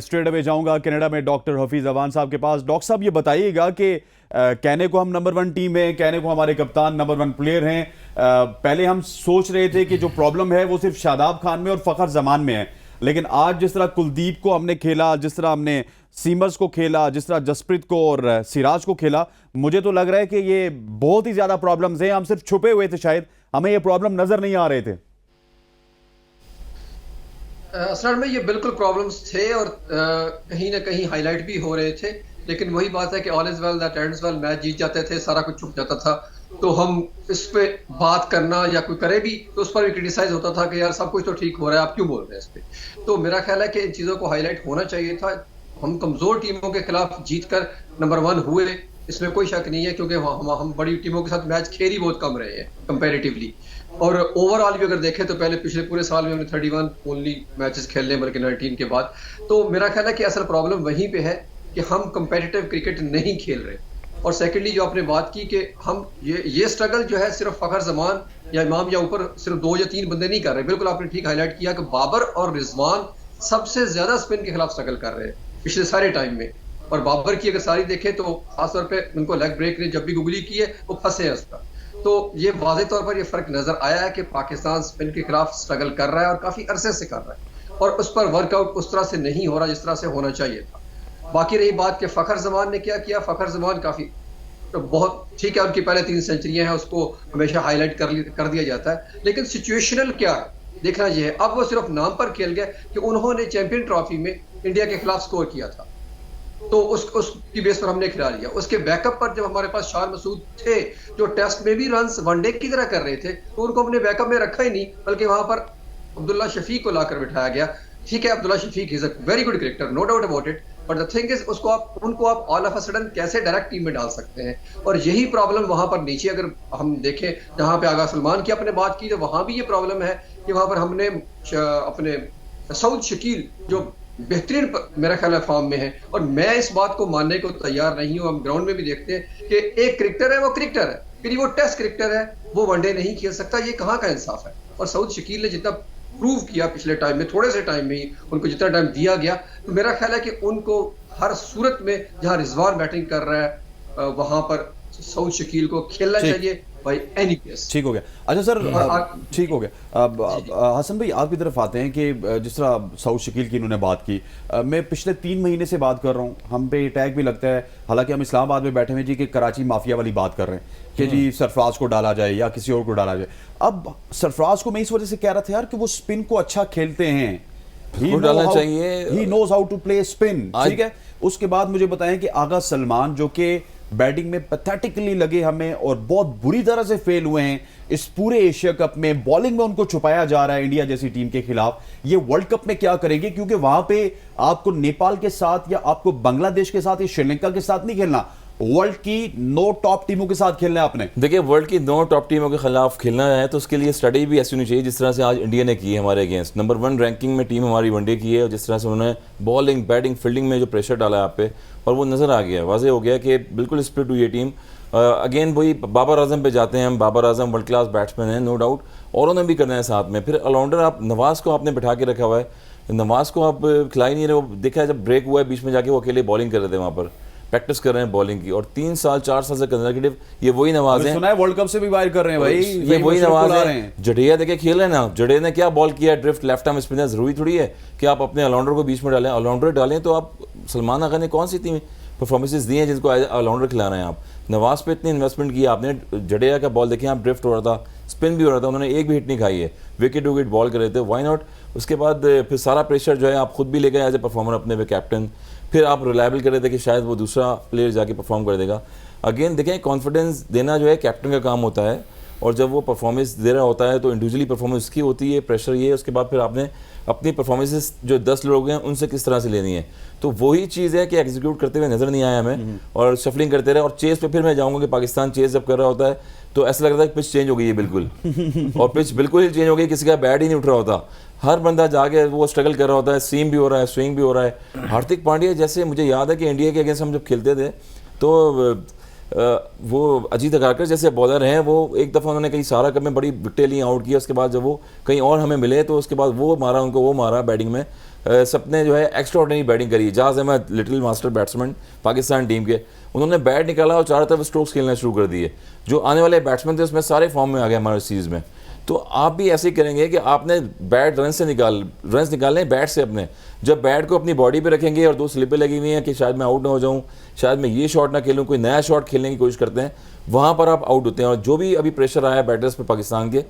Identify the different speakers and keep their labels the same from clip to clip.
Speaker 1: Straight away जाऊंगा Canada में doctor Hafeez Awan साहब के पास। डॉक्टर साहब ये बताइएगा कि कहने को हम नंबर वन टीम है, कहने को हमारे कप्तान नंबर वन प्लेयर हैं। पहले हम सोच रहे थे कि जो प्रॉब्लम है वो सिर्फ शादाब खान में और फखर जमान में है, लेकिन आज जिस तरह कुलदीप को हमने खेला, जिस तरह हमने सीमर्स को खेला, जिस तरह जसप्रीत को और सिराज को खेला, मुझे तो लग रहा है कि ये बहुत ही ज्यादा प्रॉब्लम्स हैं। हम सिर्फ छुपे हुए थे, शायद हमें ये प्रॉब्लम नजर नहीं आ रहे थे।
Speaker 2: असल में ये बिल्कुल प्रॉब्लम्स थे और कहीं ना कहीं हाईलाइट भी हो रहे थे, लेकिन वही बात है कि all is well that ends well, match जीत जाते थे, सारा कुछ छुप जाता था। तो हम इस पे बात करना या कोई करे भी तो उस पर भी क्रिटिसाइज होता था कि यार सब कुछ तो ठीक हो रहा है, आप क्यों बोल रहे हैं इस पे। तो मेरा ख्याल है कि इन चीज़ों को हाईलाइट होना चाहिए था। हम कमज़ोर टीमों के खिलाफ जीत कर नंबर वन हुए, इसमें कोई शक नहीं है, क्योंकि हम बड़ी टीमों के साथ मैच खेल ही बहुत कम रहे हैं कंपेरेटिवली। और ओवरऑल भी अगर देखें तो पहले पिछले पूरे साल में हमने 31 ओनली मैचेस खेलने बल्कि 19 के बाद। तो मेरा ख्याल है कि असल प्रॉब्लम वहीं पे है कि हम कंपेटिटिव क्रिकेट नहीं खेल रहे। और सेकेंडली जो आपने बात की कि हम ये स्ट्रगल जो है सिर्फ फखर जमान या इमाम या ऊपर सिर्फ 2 या 3 बंदे नहीं कर रहे। बिल्कुल आपने ठीक हाईलाइट किया कि बाबर और रिजवान सबसे ज्यादा स्पिन के खिलाफ स्ट्रगल कर रहे हैं पिछले सारे टाइम में। और बाबर की अगर सारी देखें तो खासतौर पर उनको लेग ब्रेक ने जब भी गुगली की है वो फंसे हैं उसका। तो ये वाज़ेह तौर पर ये फर्क नजर आया है कि पाकिस्तान स्पिन के खिलाफ स्ट्रगल कर रहा है और काफी अरसे से कर रहा है, और उस पर वर्कआउट उस तरह से नहीं हो रहा जिस तरह से होना चाहिए था। बाकी रही बात कि फखर जमान ने क्या किया, फखर जमान काफी तो बहुत ठीक है, उनकी पहले 3 सेंचुरियां हैं, उसको हमेशा हाईलाइट कर दिया जाता है, लेकिन सिचुएशनल क्या है देखना ये है। अब वो सिर्फ नाम पर खेल गए कि उन्होंने चैंपियन ट्रॉफी में इंडिया के खिलाफ स्कोर किया था, तो उसकी बेस पर हमने खिला लिया। उसके बैकअप पर जब हमारे पास शान मसूद थे जो टेस्ट में भी रन्स वनडे की तरह कर रहे थे, तो उनको हमने बैकअप में रखा ही नहीं, बल्कि वहां पर अब्दुल्ला शफीक को लाकर बिठाया गया। ठीक है, Abdullah Shafique is a very good cricketer, no doubt about it, but the thing is उनको आप ऑल ऑफ अ सडन कैसे डायरेक्ट टीम में डाल सकते हैं। और यही प्रॉब्लम वहां पर नीचे अगर हम देखें, जहां पे आगा सलमान की आपने बात की, तो वहां भी ये प्रॉब्लम है कि वहां पर हमने अपने सऊद शकील जो बेहतरीन मेरा ख्याल है फॉर्म में है, और मैं इस बात को मानने को तैयार नहीं हूं। हम ग्राउंड में भी देखते हैं कि एक क्रिकेटर है वो क्रिकेटर है, फिर वो टेस्ट क्रिकेटर है, वो वनडे नहीं खेल सकता। ये कहाँ का इंसाफ है। और सऊद शकील ने जितना प्रूव किया पिछले टाइम में, थोड़े से टाइम में ही उनको जितना टाइम दिया गया, तो मेरा ख्याल है कि उनको हर सूरत में जहां रिजवान बैटिंग कर रहा है वहां पर सऊद शकील को खेलना चाहिए भाई एनी केस।
Speaker 1: ठीक हो गया। अच्छा सर, ठीक हो गया। अब हसन भाई आपकी तरफ आते हैं कि जिस तरह सऊद शकील की इन्होंने बात की, मैं पिछले 3 महीने से बात कर रहा हूँ, हम पे टैग भी लगता है, हालांकि हम इस्लामाबाद में बैठे हुए जी कि कराची माफिया वाली बात कर रहे हैं कि जी सरफराज को डाला जाए या किसी और को डाला जाए। अब सरफराज को मैं इस वजह से कह रहा था यार कि वो स्पिन को अच्छा खेलते हैं,
Speaker 3: डालना चाहिए,
Speaker 1: he knows how to play spin, ठीक है। उसके बाद मुझे बताएं कि आगा सलमान जो कि बैटिंग में पैथेटिकली लगे हमें और बहुत बुरी तरह से फेल हुए हैं इस पूरे एशिया कप में, बॉलिंग में उनको छुपाया जा रहा है इंडिया जैसी टीम के खिलाफ। ये वर्ल्ड कप में क्या करेंगे, क्योंकि वहां पे आपको नेपाल के साथ या आपको बांग्लादेश के साथ या श्रीलंका के साथ नहीं खेलना, वर्ल्ड की 9 टॉप टीमों के साथ खेलना है आपने।
Speaker 3: देखिए, वर्ल्ड की 9 टॉप टीमों के खिलाफ खेलना है तो उसके लिए स्ट्रेटजी भी ऐसी होनी चाहिए जिस तरह से आज इंडिया ने की है हमारे अगेंस्ट। नंबर 1 रैंकिंग में टीम हमारी वनडे की है, और जिस तरह से उन्होंने बॉलिंग, बैटिंग, फील्डिंग में जो प्रेशर डाला है आप पे, और वो नज़र आ गया, वाज़ेह हो गया कि बिल्कुल स्प्लिट हुई है टीम। अगेन वही बाबर आजम पे जाते हैं हम। Babar Azam world class batsman हैं, नो डाउट, और उन्होंने भी करना है साथ में। फिर ऑलराउंडर आप नवाज़ को आपने बिठा के रखा हुआ है, नवाज़ को आप खिला ही नहीं रहे हो। देखा है जब ब्रेक हुआ है बीच में जाके वो अकेले बॉलिंग कर रहे थे, वहाँ पर प्रैक्टिस कर रहे हैं बॉलिंग की, और 3 साल 4 साल से कंजर्वेटिव ये वही नवाज हैं।
Speaker 1: सुना है वर्ल्ड कप से भी वायर कर रहे हैं भाई,
Speaker 3: ये वही नवाज है। जडेजा देखिए खेल रहे हैं ना, जडेजा ने क्या बॉल किया, ड्रिफ्ट, लेफ्ट आर्म स्पिनर। जरूरी थोड़ी है कि आप अपने ऑलराउंडर को बीच में डालें। ऑलराउंडर डालें तो आप, सलमान आगा ने कौन सी टीम परफॉर्मेंसेज दी हैं जिनको ऑलराउंडर खिला रहे हैं आप। नवाज पे इतनी इन्वेस्टमेंट की आपने, जडेजा का बॉल देखिए आप, ड्रिफ्ट हो रहा था, स्पिन भी हो रहा था, उन्होंने एक भी हिट नहीं खाई है, विकेट विकेट बॉल कर रहे थे, व्हाई नॉट। उसके बाद फिर सारा प्रेशर जो है आप खुद भी ले गए एज ए परफॉर्मर अपने पे कैप्टन, फिर आप रिलायबल कर रहे थे कि शायद वो दूसरा प्लेयर जाके परफॉर्म कर देगा। अगेन देखें, कॉन्फिडेंस देना जो है कैप्टन का काम होता है, और जब वो परफॉर्मेंस दे रहा होता है तो इंडिविजुअली परफॉर्मेंस उसकी होती है, प्रेशर ये है। उसके बाद फिर आपने अपनी परफॉर्मेंसेस जो 10 लोग हैं उनसे किस तरह से लेनी है, तो वही चीज़ है कि एग्जीक्यूट करते हुए नज़र नहीं आया हमें, और शफलिंग करते रहे। और चेस पे फिर मैं जाऊँगा कि पाकिस्तान चेस जब कर रहा होता है तो ऐसा लग रहा है कि पिच चेंज हो गई है बिल्कुल, और पिच बिल्कुल ही चेंज हो गई, किसी का बैट ही नहीं उठ रहा होता, हर बंदा जाके वो स्ट्रगल कर रहा होता है, सीम भी हो रहा है, स्विंग भी हो रहा है। हार्दिक पांड्या जैसे, मुझे याद है कि इंडिया के अगेंस्ट हम जब खेलते थे तो वो अजीत अगारकर जैसे बॉलर हैं, वो एक दफ़ा उन्होंने कहीं सारा कप में बड़ी विकेटें ली, आउट किया, उसके बाद जब वो कहीं और हमें मिले तो उसके बाद वो मारा, उनको वो मारा बैटिंग में, सबने जो है एक्स्ट्रा ऑर्डिनरी बैटिंग करी। जहाज Ahmed little master batsman Pakistan team के, उन्होंने बैट निकाला और चारों तरफ स्ट्रोक्स खेलना शुरू कर दिए। जो आने वाले बैट्समैन थे उसमें सारे फॉर्म में आ गए हमारे सीरीज़ में। तो आप भी ऐसे ही करेंगे कि आपने बैट रन निकालने बैट से अपने, जब बैट को अपनी बॉडी पे रखेंगे और दो स्लिपें लगी हुई हैं कि शायद मैं आउट ना हो जाऊं, शायद मैं ये शॉट ना खेलूं, कोई नया शॉट खेलने की कोशिश करते हैं, वहाँ पर आप आउट होते हैं। और जो भी अभी प्रेशर आया बैटर्स पे पाकिस्तान के,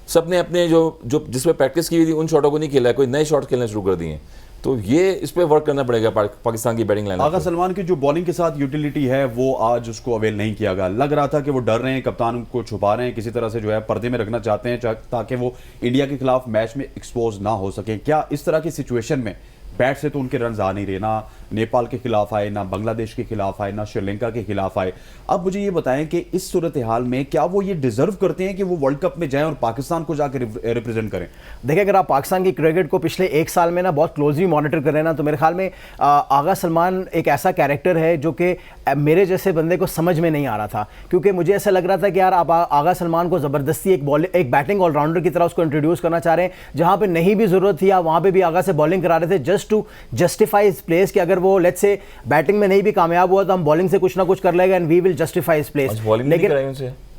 Speaker 3: सबने अपने जो जिस पे प्रैक्टिस की हुई थी उन शॉटों को नहीं खेला है, कोई नए शॉट खेलना शुरू कर दिए हैं। तो ये इस पे वर्क करना पड़ेगा पाकिस्तान की बैटिंग लाइन।
Speaker 1: आगा सलमान की जो बॉलिंग के साथ यूटिलिटी है वो आज उसको अवेल नहीं किया गया। लग रहा था कि वो डर रहे हैं, कप्तान को छुपा रहे हैं, किसी तरह से जो है पर्दे में रखना चाहते हैं ताकि वो इंडिया के खिलाफ मैच में एक्सपोज ना हो सके। क्या इस तरह की सिचुएशन में बैट से तो उनके रन आ नहीं रहे, ना नेपाल के खिलाफ आए, ना बांग्लादेश के खिलाफ आए, ना श्रीलंका के खिलाफ आए। अब मुझे ये बताएं कि इस सूरत हाल में क्या वो ये डिजर्व करते हैं कि वो वर्ल्ड कप में जाएं और पाकिस्तान को जाकर रिप्रेजेंट करें?
Speaker 4: देखिए, अगर आप पाकिस्तान की क्रिकेट को पिछले एक साल में ना बहुत क्लोजली मॉनिटर कर रहे हैं ना, तो मेरे ख्याल में आगा सलमान एक ऐसा कैरेक्टर है जो कि मेरे जैसे बंदे को समझ में नहीं आ रहा था। क्योंकि मुझे ऐसा लग रहा था कि यार आप आगा सलमान को ज़बरदस्ती एक बैटिंग ऑलराउंडर की तरह उसको इंट्रोड्यूस करना चाह रहे हैं, जहाँ पर नहीं भी ज़रूरत थी आप वहाँ पर भी आगा से बॉलिंग करा रहे थे जस्ट टू जस्टिफाई इस प्लेस कि अगर वो लेट्स से बैटिंग में नहीं भी कामयाब हुआ तो हम बॉलिंग से कुछ ना कुछ कर लेगा एंड वी विल जस्टिफाई इस प्लेस।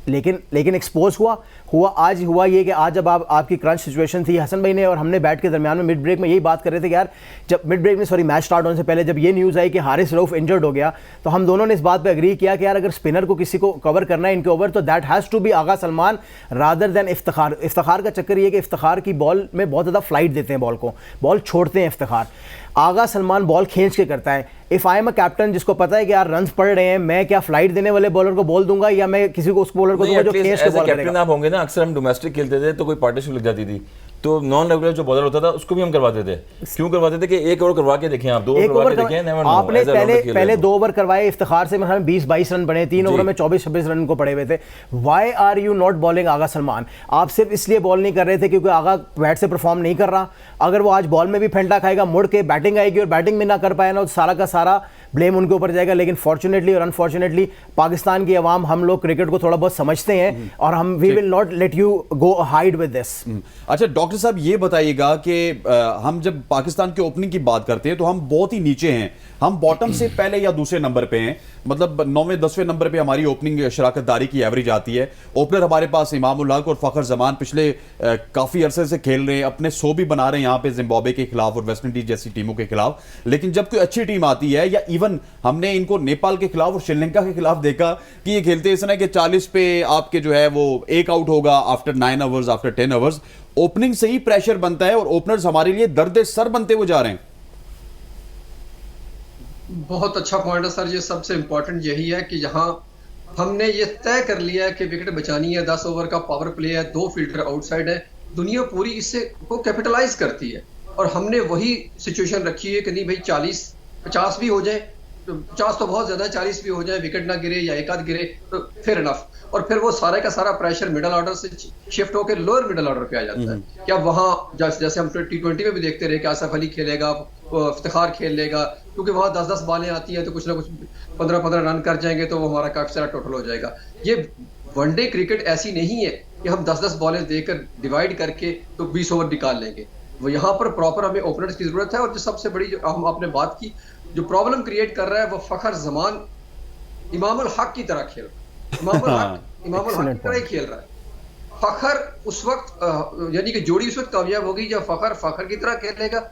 Speaker 4: लेकिन एक्सपोज हुआ आज हुआ ये कि आज जब आपकी क्रंच सिचुएशन थी, हसन भाई ने और हमने बैट के दरमियान में मिड ब्रेक में यही बात कर रहे थे कि यार जब मिड ब्रेक में मैच स्टार्ट होने से पहले जब ये न्यूज़ आई कि हारिस रऊफ इंजर्ड हो गया, तो हम दोनों ने इस बात पे एग्री किया कि यार अगर स्पिनर को किसी को कवर करना है इनके ओवर तो that has to be Agha Salman rather than Iftikhar. Iftikhar का चक्कर ये कि इफ्तिखार की बॉल में बहुत ज़्यादा फ्लाइट देते हैं, बॉल छोड़ते हैं इफ्तिखार। आगा सलमान बॉल खींच के करता है। If I am a captain जिसको पता है कि यार रन्स पड़ रहे हैं, मैं क्या फ्लाइट देने वाले बॉलर को बॉल दूंगा या मैं किसी को उस बॉलर को दूंगा जो खींच के बॉल करेगा।
Speaker 3: आप होंगे ना, अक्सर हम डोमेस्टिक खेलते थे तो कोई पार्टनरशिप लग जाती थी, तो नॉन रेगुलर जो बॉलर होता था उसको भी हम करवाते थे। क्यों करवाते थे कि एक ओवर करवा के देखें, आप 2 ओवर करवा के देखें, नेवर नो।
Speaker 4: आपने पहले 2 ओवर करवाए, इफ्तिखार से मतलब 20-22 रन बने, 3 ओवर में 24-26 रन को पड़े हुए थे। Why are you not bowling Agha Salman? आप सिर्फ इसलिए बॉल नहीं कर रहे थे क्योंकि आगा बैट से परफॉर्म नहीं कर रहा। अगर वो आज बॉल में भी फेंटा खाएगा, मुड़ के बैटिंग आएगी और बैटिंग में ना कर पाए ना, तो सारा का सारा ब्लेम उनके ऊपर जाएगा। लेकिन फॉर्चुनेटली और अनफॉर्चुनेटली पाकिस्तान की आवाम, हम लोग क्रिकेट को थोड़ा बहुत समझते हैं और हम we will not let you go hide with this.
Speaker 1: अच्छा डॉक्टर साहब ये बताइएगा कि हम जब पाकिस्तान की ओपनिंग की बात करते हैं तो हम बहुत ही नीचे हैं, हम बॉटम से पहले या दूसरे नंबर पे हैं, मतलब 9वें 10वें नंबर पे हमारी ओपनिंग शराकतदारी की एवरेज आती है। ओपनर हमारे पास इमाम उल हक और फखर जमान पिछले काफी अरसे से खेल रहे हैं, अपने 100 भी बना रहे हैं यहाँ पे जिम्बाब्वे के खिलाफ और वेस्ट इंडीज जैसी टीमों के खिलाफ। लेकिन जब कोई अच्छी टीम आती है, या इवन हमने इनको नेपाल के खिलाफ और श्रीलंका के खिलाफ देखा कि ये खेलते इस तरह के 40 पे आपके जो है वो एक आउट होगा after 9 hours, after 10 hours. Opening से ही प्रेशर बनता है और ओपनर्स हमारे लिए दर्द सर बनते हुए जा रहे हैं।
Speaker 2: बहुत अच्छा पॉइंट है सर, ये सबसे इंपॉर्टेंट यही है कि यहाँ हमने ये तय कर लिया है कि विकेट बचानी है, 10 ओवर का पावर प्ले है, 2 फील्डर आउटसाइड है, दुनिया पूरी इससे को कैपिटलाइज करती है और हमने वही सिचुएशन रखी है कि नहीं भाई 40-50 भी हो जाए, 50 तो बहुत ज्यादा है, 40 भी हो जाए, विकेट ना गिरे या एक आध गिरे तो फिर इनफ। और फिर वो सारे का सारा प्रेशर मिडिल ऑर्डर से शिफ्ट होकर लोअर मिडिल ऑर्डर पे आ जाता है। क्या वहाँ जैसे हम T20 में भी देखते रहे कि आसिफ अली खेलेगा, इफ्तिखार खेल लेगा, क्योंकि वहाँ 10-10 बॉलें आती हैं तो कुछ ना कुछ 15-15 रन कर जाएंगे तो वो हमारा काफी सारा टोटल हो जाएगा। ये वनडे क्रिकेट ऐसी नहीं है कि हम 10-10 बॉलें देकर डिवाइड करके तो 20 ओवर निकाल लेंगे। वो यहाँ पर प्रॉपर हमें ओपनर्स की जरूरत है। और जो सबसे बड़ी जो हम आपने बात की, जो प्रॉब्लम क्रिएट कर रहा है वो फखर जमान इमाम उल हक की तरह खेल रहा है, इमाम उल हक की तरह ही खेल रहा है। फखर उस वक्त यानी कि जोड़ी उस वक्त कामयाब होगी जब फखर की तरह खेलेगा,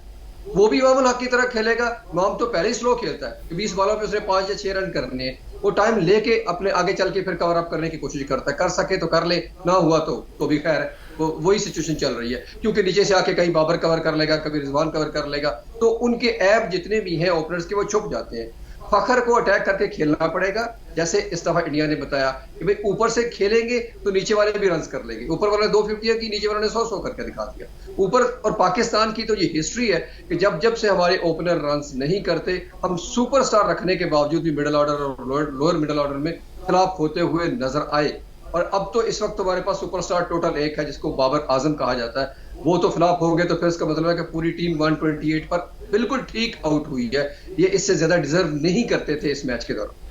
Speaker 2: वो भी इमाम उल हक की तरह खेलेगा। इमाम तो पहले ही स्लो खेलता है कि 20 बॉलों पे उसने 5 या 6 रन करने हैं, वो टाइम लेके अपने आगे चल के फिर कवर अप करने की कोशिश करता है, कर सके तो कर ले, ना हुआ तो भी खैर है। वही सिचुएशन चल रही है क्योंकि नीचे से आके कहीं बाबर कवर कर लेगा, कभी रिजवान कवर कर लेगा, तो उनके ऐप जितने भी हैं ओपनर्स के वो छुप जाते हैं। फखर को अटैक करके खेलना पड़ेगा, जैसे इस दफा इंडिया ने बताया कि भाई ऊपर से खेलेंगे तो नीचे वाले भी रन कर लेंगे। ऊपर वाले 250 की, नीचे वाले ने 100 करके दिखा दिया ऊपर। और पाकिस्तान की तो ये हिस्ट्री है कि जब से हमारे ओपनर रन नहीं करते, हम सुपरस्टार रखने के बावजूद भी मिडिल ऑर्डर और लोअर मिडिल ऑर्डर में खिलाफ होते हुए नजर आए। और अब तो इस वक्त हमारे पास सुपरस्टार टोटल एक है जिसको बाबर आजम कहा जाता है, वो तो फ्लॉप हो गए, तो फिर इसका मतलब है कि पूरी टीम 128 पर बिल्कुल ठीक आउट हुई है। ये इससे ज्यादा डिजर्व नहीं करते थे इस मैच के दौरान।